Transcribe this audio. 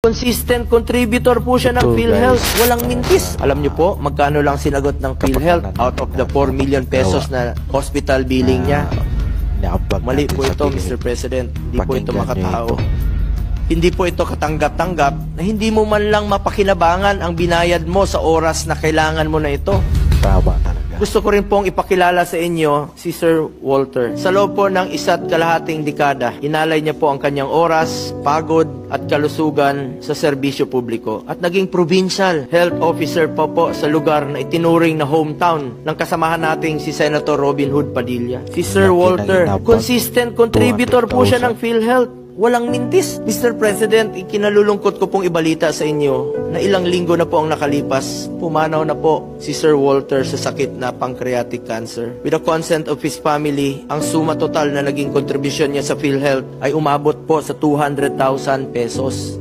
Consistent contributor po siya ng PhilHealth. Walang mintis. Alam niyo po, magkano lang sinagot ng PhilHealth out of the 4 million pesos na hospital billing niya? Mali po ito, Mr. President. Hindi po ito makatao. Hindi po ito katanggap-tanggap na hindi mo man lang mapakinabangan ang binayad mo sa oras na kailangan mo na ito. Tama talaga. Gusto ko rin pong ipakilala sa inyo si Sir Walter. Sa loob po ng 1.5 dekada, inalay niya po ang kanyang oras, pagod at kalusugan sa serbisyo publiko. At naging provincial health officer po sa lugar na itinuring na hometown ng kasamahan nating si Senator Robin Hood Padilla. Si Sir Walter, consistent contributor po siya ng PhilHealth. Walang mintis. Mr. President, ikinalulungkot ko pong ibalita sa inyo na ilang linggo na po ang nakalipas, pumanaw na po si Sir Walter sa sakit na pancreatic cancer. With the consent of his family, ang suma total na naging kontribusyon niya sa PhilHealth ay umabot po sa 200,000 pesos.